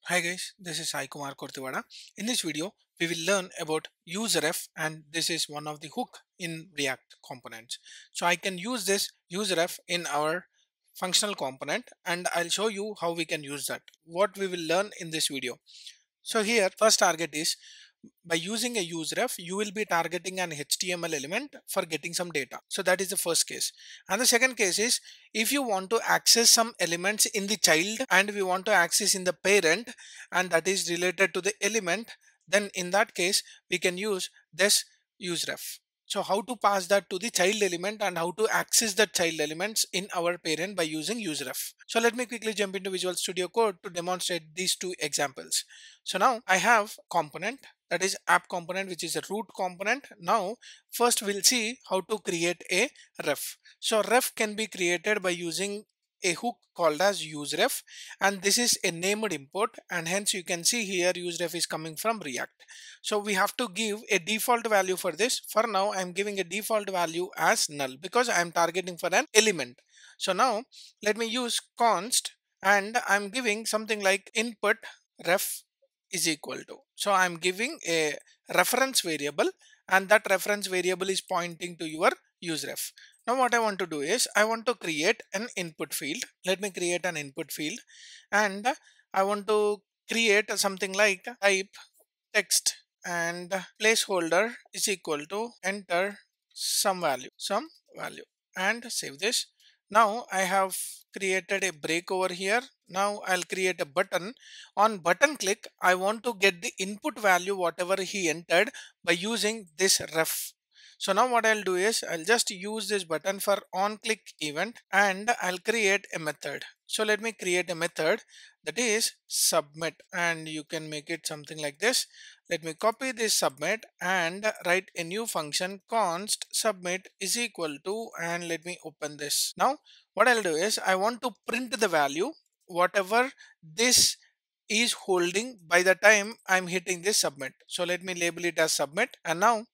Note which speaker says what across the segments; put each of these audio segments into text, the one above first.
Speaker 1: Hi guys, this is Sai Kumar Kortiwada. In this video, we will learn about useref, and this is one of the hook in React components. So I can use this useref in our functional component and I'll show you how we can use that. What we will learn in this video. So here first target is by using a useref, you will be targeting an HTML element for getting some data. So that is the first case. And the second case is if you want to access some elements in the child and we want to access in the parent and that is related to the element, then in that case we can use this useref. So how to pass that to the child element and how to access the child elements in our parent by using useref. So let me quickly jump into Visual Studio Code to demonstrate these two examples. So now I have component, that is app component, which is a root component. Now first we'll see how to create a ref. So ref can be created by using a hook called as useref, and this is a named import, and hence you can see here useref is coming from React. So we have to give a default value for this. For now I'm giving a default value as null because I'm targeting for an element. So now let me use const and I'm giving something like input ref is equal to. So I'm giving a reference variable and that reference variable is pointing to your useref. Now what I want to do is I want to create an input field. Let me create an input field and I want to create something like type text and placeholder is equal to enter some value and save this. Now I have created a break over here. Now I'll create a button. On button click, I want to get the input value whatever he entered by using this ref. So now what I'll do is I'll just use this button for on click event and I'll create a method. So let me create a method that is submit, and you can make it something like this. Let me copy this submit and write a new function const submit is equal to, and let me open this. Now what I'll do is I want to print the value whatever this is holding by the time I'm hitting this submit. So let me label it as submit, and now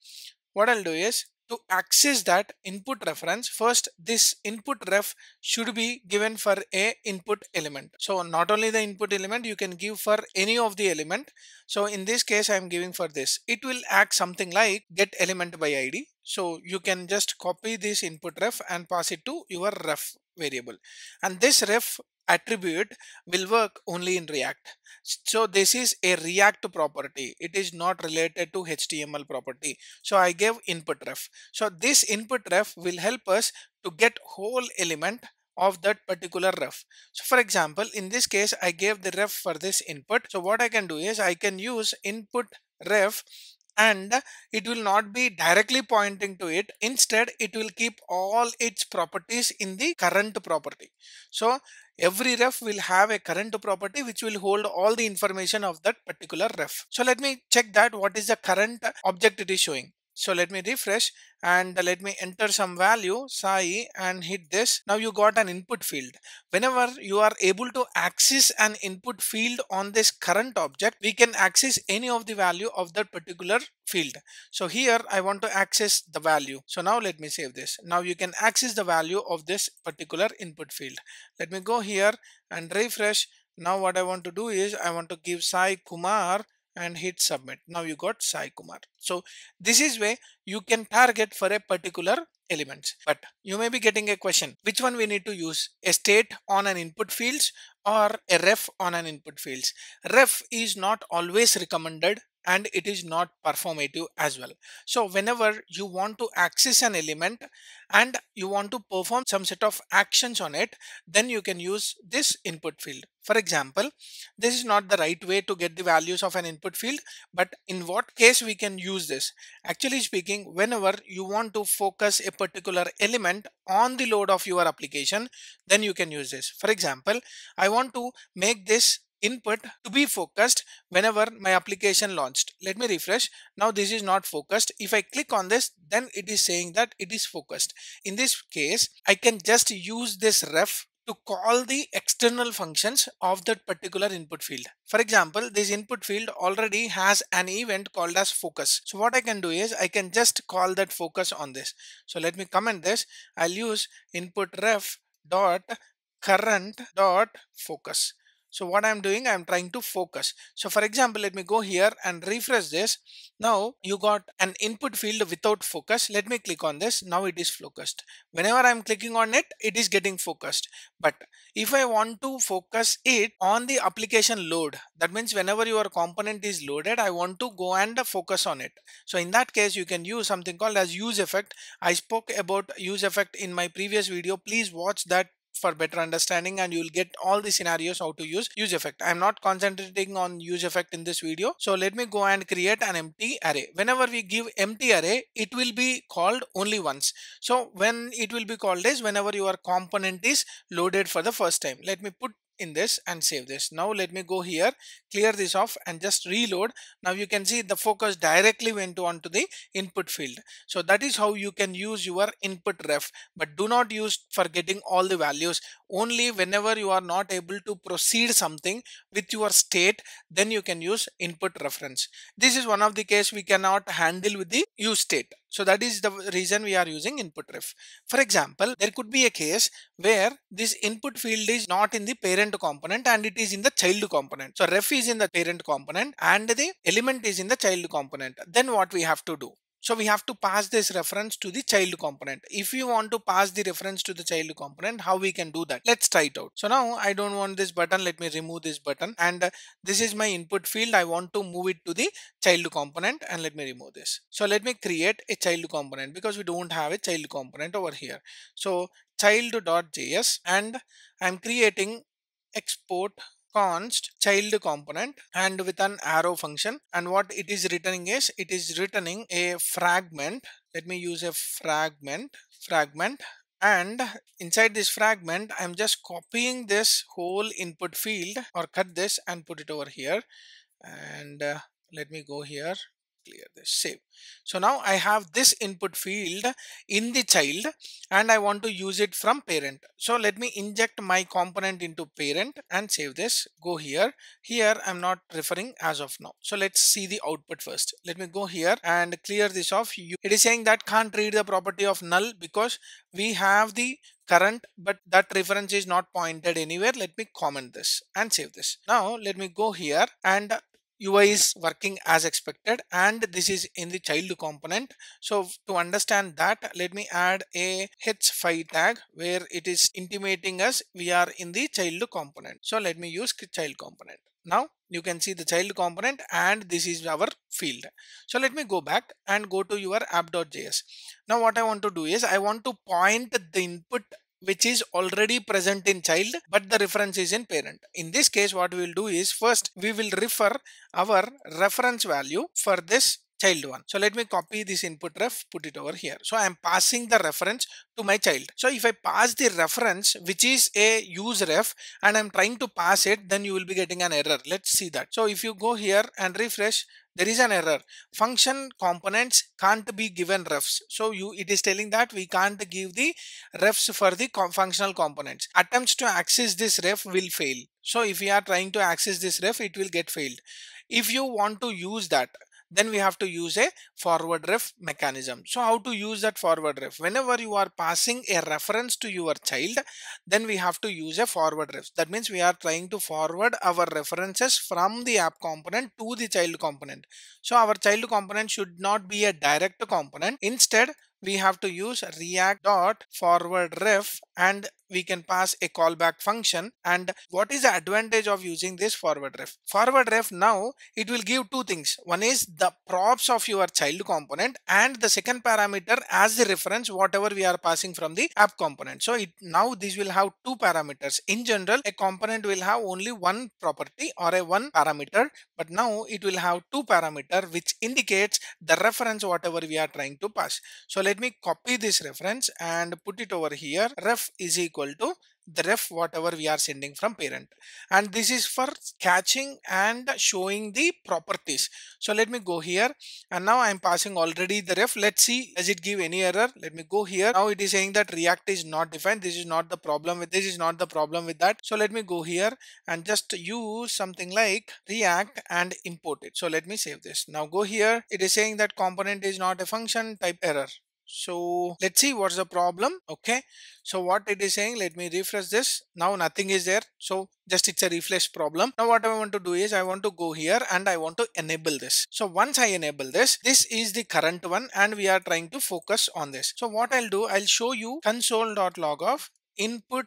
Speaker 1: what I'll do is to access that input reference, first this input ref should be given for a input element. So not only the input element, you can give for any of the element. So in this case I'm giving for this. It will act something like get element by id. So you can just copy this input ref and pass it to your ref variable, and this ref attribute will work only in React. So this is a React property. It is not related to HTML property. So I gave input ref. So this input ref will help us to get whole element of that particular ref. So for example, in this case, I gave the ref for this input. So what I can do is I can use input ref and it will not be directly pointing to it. Instead, it will keep all its properties in the current property. So every ref will have a current property which will hold all the information of that particular ref. So let me check that what is the current object it is showing. So let me refresh and let me enter some value Sai and hit this. Now you got an input field. Whenever you are able to access an input field on this current object, we can access any of the value of that particular field. So here I want to access the value. So now let me save this. Now you can access the value of this particular input field. Let me go here and refresh. Now what I want to do is I want to give Sai Kumar and hit submit. Now you got Sai Kumar. So this is way you can target for a particular elements. But you may be getting a question, which one we need to use, a state on an input fields or a ref on an input fields? Ref is not always recommended and it is not performative as well. So whenever you want to access an element and you want to perform some set of actions on it, then you can use this input field. For example, this is not the right way to get the values of an input field, but in what case we can use this? Actually speaking, whenever you want to focus a particular element on the load of your application, then you can use this. For example, I want to make this input to be focused whenever my application launched. Let me refresh. Now this is not focused. If I click on this, then it is saying that it is focused. In this case, I can just use this ref to call the external functions of that particular input field. For example, this input field already has an event called as focus. So what I can do is I can just call that focus on this. So let me comment this. I'll use input ref dot current dot focus. So what I'm doing, I'm trying to focus. So for example, let me go here and refresh this. Now you got an input field without focus. Let me click on this. Now it is focused. Whenever I'm clicking on it, it is getting focused. But if I want to focus it on the application load, that means whenever your component is loaded, I want to go and focus on it. So in that case, you can use something called as use effect. I spoke about use effect in my previous video. Please watch that for better understanding, and you will get all the scenarios how to use effect. I'm not concentrating on use effect in this video. So let me go and create an empty array. Whenever we give empty array, it will be called only once. So when it will be called is whenever your component is loaded for the first time. Let me put in this and save this. Now let me go here, clear this off and just reload. Now you can see the focus directly went on to the input field. So that is how you can use your input ref, but do not use for getting all the values. Only whenever you are not able to proceed something with your state, then you can use input reference. This is one of the case we cannot handle with the use state. So that is the reason we are using input ref. For example, there could be a case where this input field is not in the parent component and it is in the child component. So ref is in the parent component and the element is in the child component. Then what we have to do? So we have to pass this reference to the child component. If you want to pass the reference to the child component, how we can do that? Let's try it out. So now I don't want this button. Let me remove this button, and this is my input field. I want to move it to the child component, and let me remove this. So let me create a child component because we don't have a child component over here. So child.js, and I'm creating export const child component and with an arrow function, and what it is returning is it is returning a fragment. Let me use a fragment, and inside this fragment I'm just copying this whole input field, or cut this and put it over here. And let me go here, clear this, save. So now I have this input field in the child and I want to use it from parent. So let me inject my component into parent and save this. Go here. Here I'm not referring as of now. So let's see the output first. Let me go here and clear this off. It is saying that can't read the property of null because we have the current, but that reference is not pointed anywhere. Let me comment this and save this. Now let me go here, and UI is working as expected, and this is in the child component. So to understand that, let me add a h5 tag where it is intimating us we are in the child component. So let me use child component. Now you can see the child component and this is our field. So let me go back and go to your app.js. Now what I want to do is I want to point the input which is already present in child, but the reference is in parent. In this case, what we will do is first we will refer our reference value for this child one. So let me copy this input ref, put it over here. So I am passing the reference to my child. So if I pass the reference, which is a use ref, and I'm trying to pass it, then you will be getting an error. Let's see that. So if you go here and refresh, there is an error. Function components can't be given refs. So it is telling that we can't give the refs for the functional components. Attempts to access this ref will fail. So if we are trying to access this ref, it will get failed. If you want to use that, then we have to use a forward ref mechanism. So how to use that forward ref? Whenever you are passing a reference to your child, then we have to use a forward ref. That means we are trying to forward our references from the app component to the child component. So our child component should not be a direct component. Instead, we have to use react dot forward ref, and we can pass a callback function. And what is the advantage of using this forward ref? Forward ref, now it will give two things. One is the props of your child component, and the second parameter as the reference whatever we are passing from the app component. So now this will have two parameters. In general, a component will have only one property or a one parameter, but now it will have two parameter which indicates the reference whatever we are trying to pass. So let me copy this reference and put it over here. Ref is equal to the ref whatever we are sending from parent, and this is for catching and showing the properties. So let me go here, and now I'm passing already the ref. Let's see, does it give any error? Let me go here. Now it is saying that React is not defined. This is not the problem with this, is not the problem with that. So let me go here and just use something like React and import it. So let me save this. Now go here. It is saying that component is not a function, type error. So let's see what's the problem. Okay, so what it is saying, let me refresh this. Now nothing is there, so just it's a refresh problem. Now what I want to do is I want to go here and I want to enable this. So once I enable this, this is the current one and we are trying to focus on this. So what I'll do, I'll show you console.log of input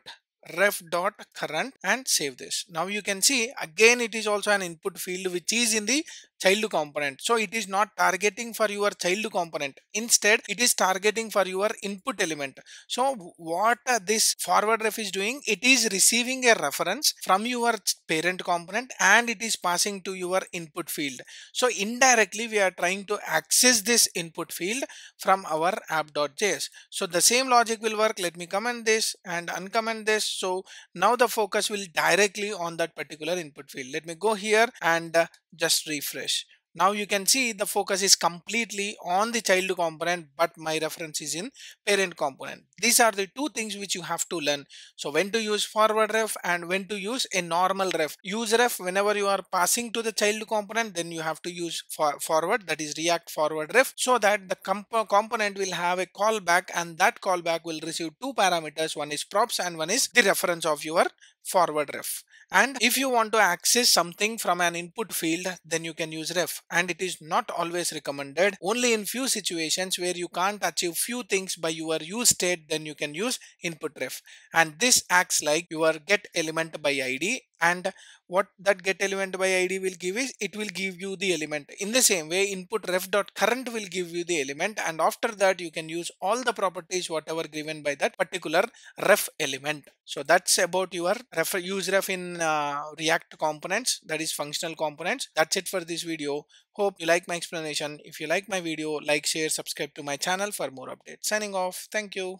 Speaker 1: ref dot current and save this. Now you can see again it is also an input field which is in the child component. So it is not targeting for your child component. Instead, it is targeting for your input element. So what this forward ref is doing, it is receiving a reference from your parent component and it is passing to your input field. So indirectly, we are trying to access this input field from our app.js. So the same logic will work. Let me comment this and uncomment this. So now the focus will directly on that particular input field. Let me go here and just refresh. Now you can see the focus is completely on the child component, but my reference is in parent component. These are the two things which you have to learn. So when to use forward ref and when to use a normal ref. Use ref whenever you are passing to the child component, then you have to use forward, that is React forward ref, so that the component will have a callback and that callback will receive two parameters. One is props and one is the reference of your forward ref. And if you want to access something from an input field, then you can use ref, and it is not always recommended. Only in few situations where you can't achieve few things by your use state, then you can use input ref, and this acts like your get element by id. And what that get element by id will give is it will give you the element. In the same way, input ref dot current will give you the element, and after that you can use all the properties whatever given by that particular ref element. So that's about your use ref in React components, that is functional components. That's it for this video. Hope you like my explanation. If you like my video, like, share, subscribe to my channel for more updates. Signing off. Thank you.